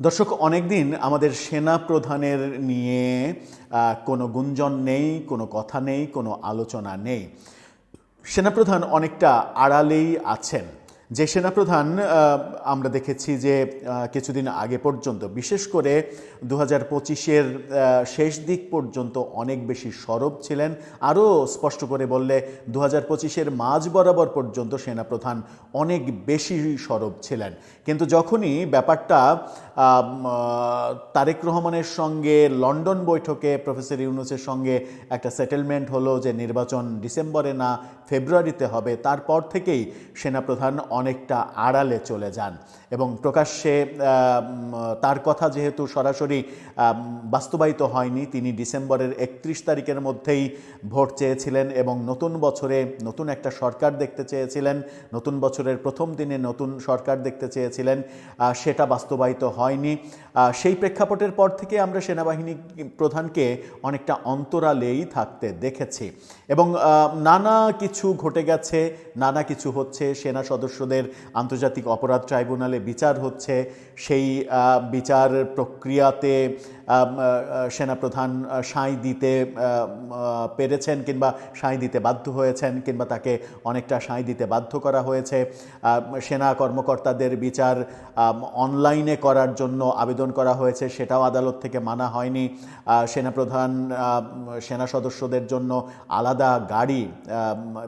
দর্শক, অনেকদিন আমাদের সেনা প্রধানের নিয়ে কোনো গুঞ্জন নেই, কোনো কথা নেই, কোনো আলোচনা নেই। সেনাপ্রধান অনেকটা আড়ালেই আছেন। যে সেনাপ্রধান আমরা দেখেছি যে কিছুদিন আগে পর্যন্ত, বিশেষ করে 2025-এর শেষ দিক পর্যন্ত অনেক বেশি সরব ছিলেন। আরও স্পষ্ট করে বললে 2025-এর মাঝ বরাবর পর্যন্ত সেনাপ্রধান অনেক বেশি সরব ছিলেন। কিন্তু যখনই ব্যাপারটা তারেক রহমানের সঙ্গে লন্ডন বৈঠকে প্রফেসর ইউনূসের সঙ্গে একটা সেটেলমেন্ট হলো যে নির্বাচন ডিসেম্বরে না ফেব্রুয়ারিতে হবে, তারপর থেকেই সেনাপ্রধান অনেকটা আড়ালে চলে যান এবং প্রকাশ্যে তার কথা যেহেতু সরাসরি বাস্তবায়িত হয়নি, তিনি ডিসেম্বরের 31 তারিখের মধ্যেই ভোট চেয়েছিলেন এবং নতুন বছরে নতুন একটা সরকার দেখতে চেয়েছিলেন, নতুন বছরের প্রথম দিনে নতুন সরকার দেখতে চেয়েছিলেন, সেটা বাস্তবায়িত হয়নি। সেই প্রেক্ষাপটের পর থেকে আমরা সেনাবাহিনী প্রধানকে অনেকটা অন্তরালেই থাকতে দেখেছি এবং নানা কিছু ঘটে গেছে, নানা কিছু হচ্ছে। সেনা সদস্যদের আন্তর্জাতিক অপরাধ ট্রাইব্যুনালে বিচার হচ্ছে, সেই বিচার প্রক্রিয়াতে সেনাপ্রধান সায় দিতে পেরেছেন কিংবা সায় দিতে বাধ্য হয়েছেন, কিংবা তাকে অনেকটা সায় দিতে বাধ্য করা হয়েছে। সেনা কর্মকর্তাদের বিচার অনলাইনে করার জন্য আবেদন করা হয়েছে, সেটাও আদালত থেকে মানা হয়নি। সেনাপ্রধান সেনা সদস্যদের জন্য আলাদা গাড়ি,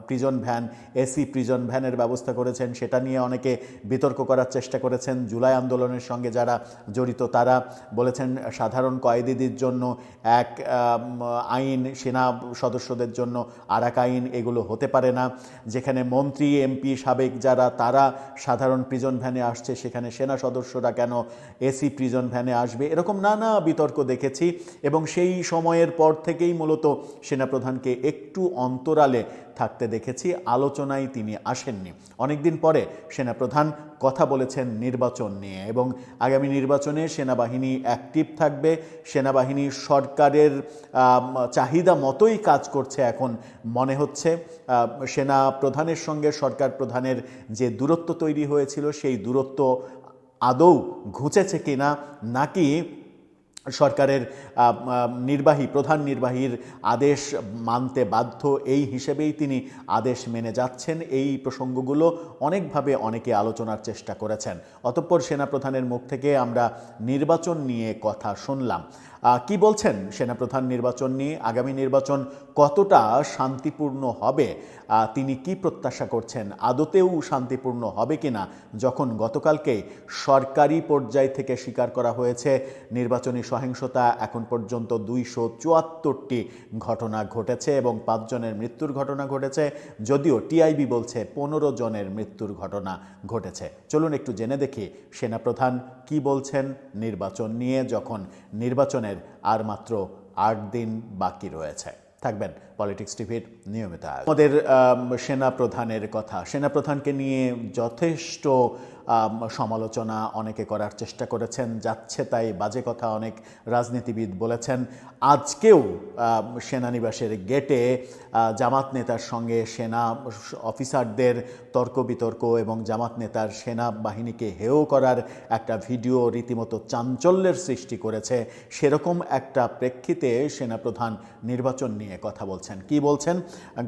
প্রিজন ভ্যান, এসি প্রিজন ভ্যানের ব্যবস্থা করেছেন, সেটা নিয়ে অনেকে বিতর্ক করার চেষ্টা করেছেন। জুলাই আন্দোলনের সঙ্গে যারা জড়িত তারা বলেছেন সাধারণ কয়েদিদের জন্য এক আইন, সেনা সদস্যদের জন্য আর এক আইন, এগুলো হতে পারে না। যেখানে মন্ত্রী এমপি সাবেক যারা, তারা সাধারণ প্রিজন ভ্যানে আসছে, সেখানে সেনা সদস্যরা কেন এসি প্রিজন ভ্যানে আসবে? এরকম নানা বিতর্ক দেখেছি এবং সেই সময়ের পর থেকেই মূলত সেনাপ্রধানকে একটু অন্তরালে থাকতে দেখেছি, আলোচনায় তিনি আসেননি। অনেকদিন পরে সেনাপ্রধান কথা বলেছেন নির্বাচন নিয়ে এবং আগামী নির্বাচনে সেনাবাহিনী অ্যাক্টিভ থাকবে। সেনাবাহিনী সরকারের চাহিদা মতোই কাজ করছে এখন মনে হচ্ছে। সেনা প্রধানের সঙ্গে সরকার প্রধানের যে দূরত্ব তৈরি হয়েছিল, সেই দূরত্ব আদৌ ঘুচেছে কিনা, নাকি সরকারের প্রধান নির্বাহীর আদেশ মানতে বাধ্য, এই হিসেবেই তিনি আদেশ মেনে যাচ্ছেন। এই প্রসঙ্গগুলো অনেকভাবে অনেকে আলোচনার চেষ্টা করেছেন। অতঃপর সেনাপ্রধানের মুখ থেকে আমরা নির্বাচন নিয়ে কথা শুনলাম। কি বলছেন সেনাপ্রধান নির্বাচন নিয়ে? আগামী নির্বাচন কতটা শান্তিপূর্ণ হবে, তিনি কি প্রত্যাশা করছেন? আদতেও শান্তিপূর্ণ হবে কিনা, যখন গতকালকে সরকারি পর্যায় থেকে স্বীকার করা হয়েছে নির্বাচনী সহিংসতা এখন পর্যন্ত 274টি ঘটনা ঘটেছে এবং 5 জনের মৃত্যুর ঘটনা ঘটেছে, যদিও টিআইবি বলছে 15 জনের মৃত্যুর ঘটনা ঘটেছে। চলুন একটু জেনে দেখি সেনাপ্রধান কি বলছেন নির্বাচন নিয়ে, যখন নির্বাচনের আর মাত্র 8 দিন বাকি রয়েছে। থাকবেন পলিটিক্স টিভির নিয়মিত আয়োজন। আমাদের সেনাপ্রধানের কথা, সেনাপ্রধানকে নিয়ে যথেষ্ট সমালোচনা অনেকে করার চেষ্টা করেছেন, যাচ্ছে তাই বাজে কথা অনেক রাজনীতিবিদ বলেছেন। আজকেও সেনানিবাসের গেটে জামাত নেতার সঙ্গে সেনা অফিসারদের তর্ক বিতর্ক এবং জামাত নেতার সেনাবাহিনীকে হেয় করার একটা ভিডিও রীতিমতো চাঞ্চল্যের সৃষ্টি করেছে। সেরকম একটা প্রেক্ষিতে সেনাপ্রধান নির্বাচন নিয়ে কথা বলছেন। কি বলছেন,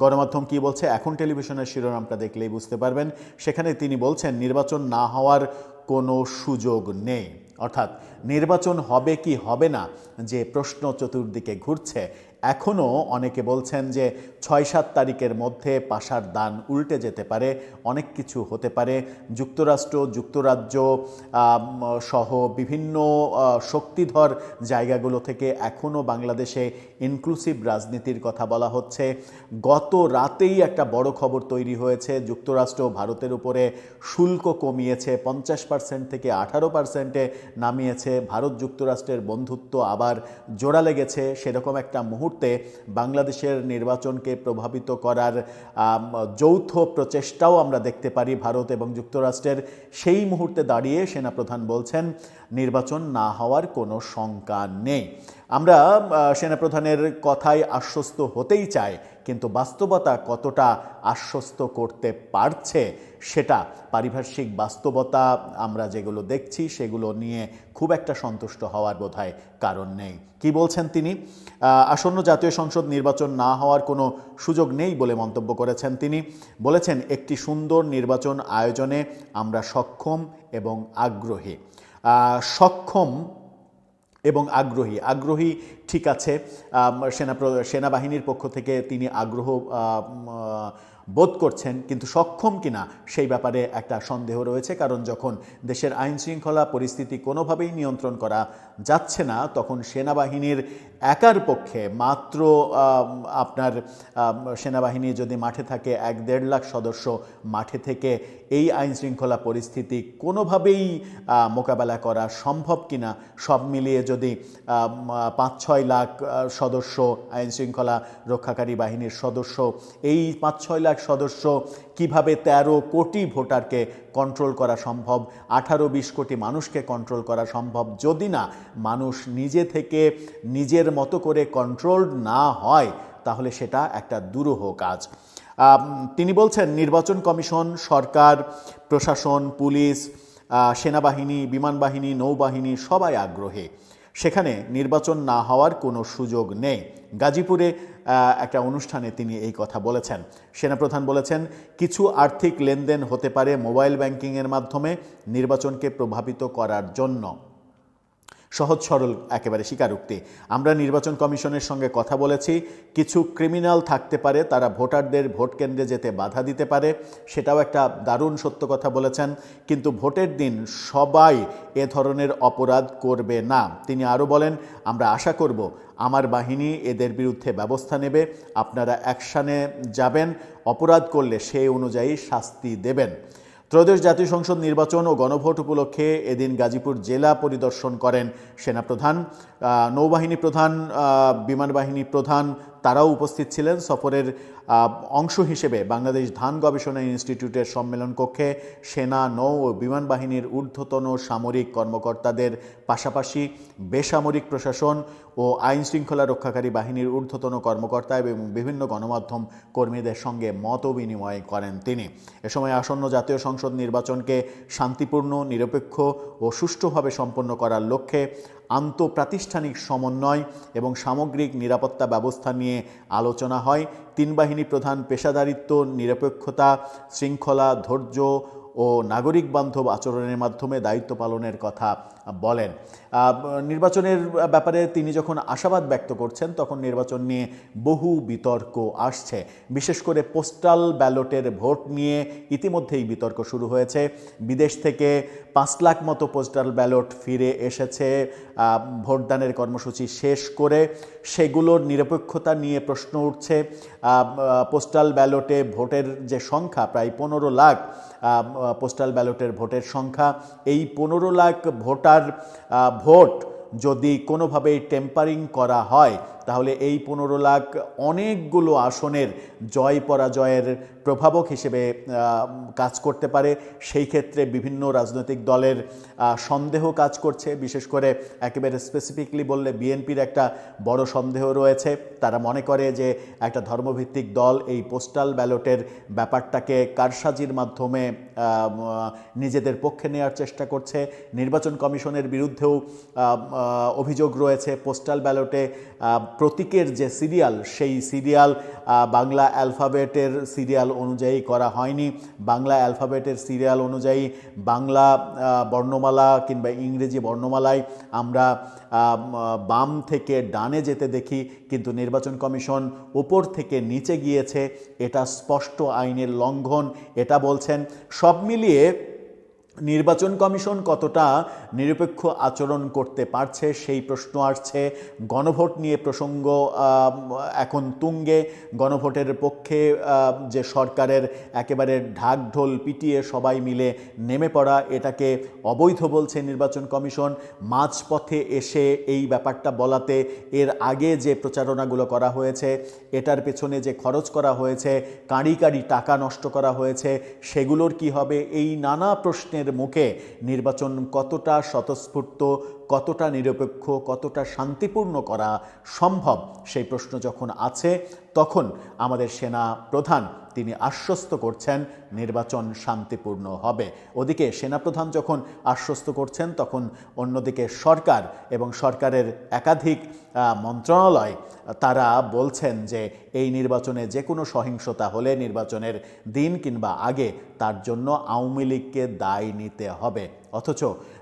গণমাধ্যম কি বলছে, এখন টেলিভিশনের শিরোনামটা দেখলেই বুঝতে পারবেন। সেখানে তিনি বলছেন নির্বাচন না হওয়ার কোনো সুযোগ নেই, অর্থাৎ নির্বাচন হবে কি হবে না যে প্রশ্ন চতুর্দিকে ঘুরছে। এখনও অনেকে বলছেন যে 6-7 তারিখের মধ্যে পাশার দান উল্টে যেতে পারে, অনেক কিছু হতে পারে। যুক্তরাষ্ট্র, যুক্তরাজ্য সহ বিভিন্ন শক্তিধর জায়গাগুলো থেকে এখনও বাংলাদেশে ইনক্লুসিভ রাজনীতির কথা বলা হচ্ছে। গত রাতেই একটা বড় খবর তৈরি হয়েছে, যুক্তরাষ্ট্র ভারতের উপরে শুল্ক কমিয়েছে, 50% থেকে 18%-এ নামিয়েছে। ভারত যুক্তরাষ্ট্রের বন্ধুত্ব আবার জোড়া লেগেছে। সেরকম একটা মুহূর্তে বাংলাদেশের নির্বাচনকে প্রভাবিত করার যৌথ প্রচেষ্টাও আমরা দেখতে পারি ভারত এবং যুক্তরাষ্ট্রের। সেই মুহূর্তে দাঁড়িয়ে সেনাপ্রধান বলছেন নির্বাচন না হওয়ার কোনো শঙ্কা নেই। আমরা সেনাপ্রধানের কথায় আশ্বস্ত হতেই চাই, কিন্তু বাস্তবতা কতটা আশ্বস্ত করতে পারছে সেটা, পারিপার্শ্বিক বাস্তবতা আমরা যেগুলো দেখছি সেগুলো নিয়ে খুব একটা সন্তুষ্ট হওয়ার বোধহয় কারণ নেই। কি বলছেন তিনি? আসন্ন জাতীয় সংসদ নির্বাচন না হওয়ার কোনো সুযোগ নেই বলে মন্তব্য করেছেন তিনি। বলেছেন, একটি সুন্দর নির্বাচন আয়োজনে আমরা সক্ষম এবং আগ্রহী। সক্ষম এবং আগ্রহী ঠিক আছে। সেনাবাহিনীর পক্ষ থেকে তিনি আগ্রহ বোধ করছেন, কিন্তু সক্ষম কিনা সেই ব্যাপারে একটা সন্দেহ রয়েছে। কারণ যখন দেশের আইন শৃঙ্খলা পরিস্থিতি কোনোভাবেই নিয়ন্ত্রণ করা যাচ্ছে না, তখন সেনাবাহিনীর একার পক্ষে মাত্র আপনার সেনাবাহিনী যদি মাঠে থাকে 1-1.5 লাখ সদস্য, মাঠে থেকে এই আইন শৃঙ্খলা পরিস্থিতি কোনোভাবেই মোকাবেলা করা সম্ভব কিনা, সব মিলিয়ে যদি 5-6 লাখ সদস্য আইন শৃঙ্খলা রক্ষাকারী বাহিনীর সদস্য, এই 5-6 লাখ সদস্য কিভাবে 13 কোটি ভোটারকে কন্ট্রোল করা সম্ভব, 18-20 কোটি মানুষকে কন্ট্রোল করা সম্ভব, যদি না মানুষ নিজে থেকে নিজের মতো করে কন্ট্রোল না হয়, তাহলে সেটা একটা দুরূহ কাজ। তিনি বলছেন, নির্বাচন কমিশন, সরকার, প্রশাসন, পুলিশ, সেনাবাহিনী, বিমান বাহিনী, নৌবাহিনী সবাই আগ্রহী। সেখানে নির্বাচন না হওয়ার কোনো সুযোগ নেই। গাজীপুরে একটা অনুষ্ঠানে তিনি এই কথা বলেছেন। সেনাপ্রধান বলেছেন, কিছু আর্থিক লেনদেন হতে পারে মোবাইল ব্যাংকিংয়ের মাধ্যমে নির্বাচনকে প্রভাবিত করার জন্য। সহজ সরল একেবারে স্বীকারোক্তি। আমরা নির্বাচন কমিশনের সঙ্গে কথা বলেছি, কিছু ক্রিমিনাল থাকতে পারে, তারা ভোটারদের ভোট কেন্দ্রে যেতে বাধা দিতে পারে, সেটাও একটা দারুণ সত্য কথা বলেছেন। কিন্তু ভোটের দিন সবাই এ ধরনের অপরাধ করবে না। তিনি আরও বলেন, আমরা আশা করব আমার বাহিনী এদের বিরুদ্ধে ব্যবস্থা নেবে, আপনারা অ্যাকশানে যাবেন, অপরাধ করলে সেই অনুযায়ী শাস্তি দেবেন। ত্রয়োদশ জাতীয় সংসদ নির্বাচন ও গণভোট উপলক্ষে এদিন গাজীপুর জেলা পরিদর্শন করেন সেনাপ্রধান। নৌবাহিনী প্রধান, বিমান বাহিনী প্রধান তারাও উপস্থিত ছিলেন। সফরের অংশ হিসেবে বাংলাদেশ ধান গবেষণা ইনস্টিটিউটের সম্মেলন কক্ষে সেনা, নৌ ও বিমান বাহিনীর ঊর্ধ্বতন সামরিক কর্মকর্তাদের পাশাপাশি বেসামরিক প্রশাসন ও আইন শৃঙ্খলা রক্ষাকারী বাহিনীর ঊর্ধ্বতন কর্মকর্তা এবং বিভিন্ন গণমাধ্যম কর্মীদের সঙ্গে মত বিনিময় করেন তিনি। এ সময় আসন্ন জাতীয় সংসদ নির্বাচনকে শান্তিপূর্ণ, নিরপেক্ষ ও সুষ্ঠুভাবে সম্পন্ন করার লক্ষ্যে আন্তঃপ্রাতিষ্ঠানিক সমন্বয় এবং সামগ্রিক নিরাপত্তা ব্যবস্থা নিয়ে আলোচনা হয়। তিন বাহিনী প্রধান পেশাদারিত্ব, নিরপেক্ষতা, শৃঙ্খলা, ধৈর্য ও নাগরিক বান্ধব আচরণের মাধ্যমে দায়িত্ব পালনের কথা বলেন। নির্বাচনের ব্যাপারে তিনি যখন আশাবাদ ব্যক্ত করছেন, তখন নির্বাচন নিয়ে বহু বিতর্ক আসছে। বিশেষ করে পোস্টাল ব্যালটের ভোট নিয়ে ইতিমধ্যেই বিতর্ক শুরু হয়েছে। বিদেশ থেকে 5 লাখ মতো পোস্টাল ব্যালট ফিরে এসেছে ভোটদানের কর্মসূচি শেষ করে। সেগুলোর নিরপেক্ষতা নিয়ে প্রশ্ন উঠছে। পোস্টাল ব্যালটে ভোটের যে সংখ্যা, প্রায় 15 লাখ পোস্টাল ব্যালটের ভোটের সংখ্যা, এই 15 লাখ ভোট যদি কোনোভাবেই টেম্পারিং করা হয়, তাহলে এই 15 লাখ অনেকগুলো আসনের জয় পরাজয়ের প্রভাবক হিসেবে কাজ করতে পারে। সেই ক্ষেত্রে বিভিন্ন রাজনৈতিক দলের সন্দেহ কাজ করছে। বিশেষ করে একেবারে স্পেসিফিকলি বললে বিএনপির একটা বড় সন্দেহ রয়েছে। তারা মনে করে যে একটা ধর্মভিত্তিক দল এই পোস্টাল ব্যালটের ব্যাপারটাকে কারসাজির মাধ্যমে নিজেদের পক্ষে নেওয়ার চেষ্টা করছে। নির্বাচন কমিশনের বিরুদ্ধেও অভিযোগ রয়েছে, পোস্টাল ব্যালটে প্রতীকের যে সিরিয়াল, সেই সিরিয়াল বাংলা অ্যালফাবেটের সিরিয়াল অনুযায়ী করা হয়নি। বাংলা অ্যালফাবেটের সিরিয়াল অনুযায়ী বাংলা বর্ণমালা কিংবা ইংরেজি বর্ণমালায় আমরা বাম থেকে ডানে যেতে দেখি, কিন্তু নির্বাচন কমিশন উপর থেকে নিচে গিয়েছে। এটা স্পষ্ট আইনের লঙ্ঘন, এটা বলছেন। সব মিলিয়ে নির্বাচন কমিশন কতটা নিরপেক্ষ আচরণ করতে পারছে সেই প্রশ্ন আসছে। গণভোট নিয়ে প্রসঙ্গ এখন তুঙ্গে। গণভোটের পক্ষে যে সরকারের একেবারে ঢাকঢোল পিটিয়ে সবাই মিলে নেমে পড়া, এটাকে অবৈধ বলছে নির্বাচন কমিশন। মাঝপথে এসে এই ব্যাপারটা বলাতে এর আগে যে প্রচারণাগুলো করা হয়েছে, এটার পেছনে যে খরচ করা হয়েছে, কাঁড়ি কাঁড়ি টাকা নষ্ট করা হয়েছে, সেগুলোর কি হবে, এই নানা প্রশ্নের প্রধানের মুখে নির্বাচন কতটা স্বতঃস্ফূর্ত, কতটা নিরপেক্ষ, কতটা শান্তিপূর্ণ করা সম্ভব সেই প্রশ্ন যখন আছে, তখন আমাদের সেনা প্রধান তিনি আশ্বস্ত করছেন নির্বাচন শান্তিপূর্ণ হবে। ওদিকে সেনাপ্রধান যখন আশ্বস্ত করছেন, তখন অন্যদিকে সরকার এবং সরকারের একাধিক মন্ত্রণালয় তারা বলছেন যে এই নির্বাচনে যে কোনো সহিংসতা হলে নির্বাচনের দিন কিংবা আগে তার জন্য আওয়ামী লীগকে দায় নিতে হবে। অথচ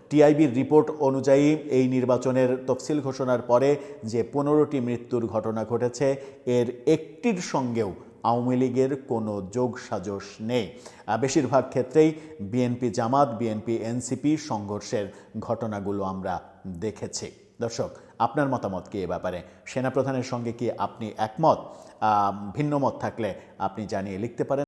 টিআইবির রিপোর্ট অনুযায়ী এই নির্বাচনের তফসিল ঘোষণার পরে যে 15টি মৃত্যুর ঘটনা ঘটেছে, এর একটির সঙ্গেও আওয়ামী লীগের কোনো যোগসাজশ নেই। বেশিরভাগ ক্ষেত্রেই বিএনপি জামাত, বিএনপি এনসিপি সংঘর্ষের ঘটনাগুলো আমরা দেখেছি। দর্শক, আপনার মতামত কি এ ব্যাপারে? সেনাপ্রধানের সঙ্গে কি আপনি একমত? ভিন্ন মত থাকলে আপনি জানিয়ে লিখতে পারেন।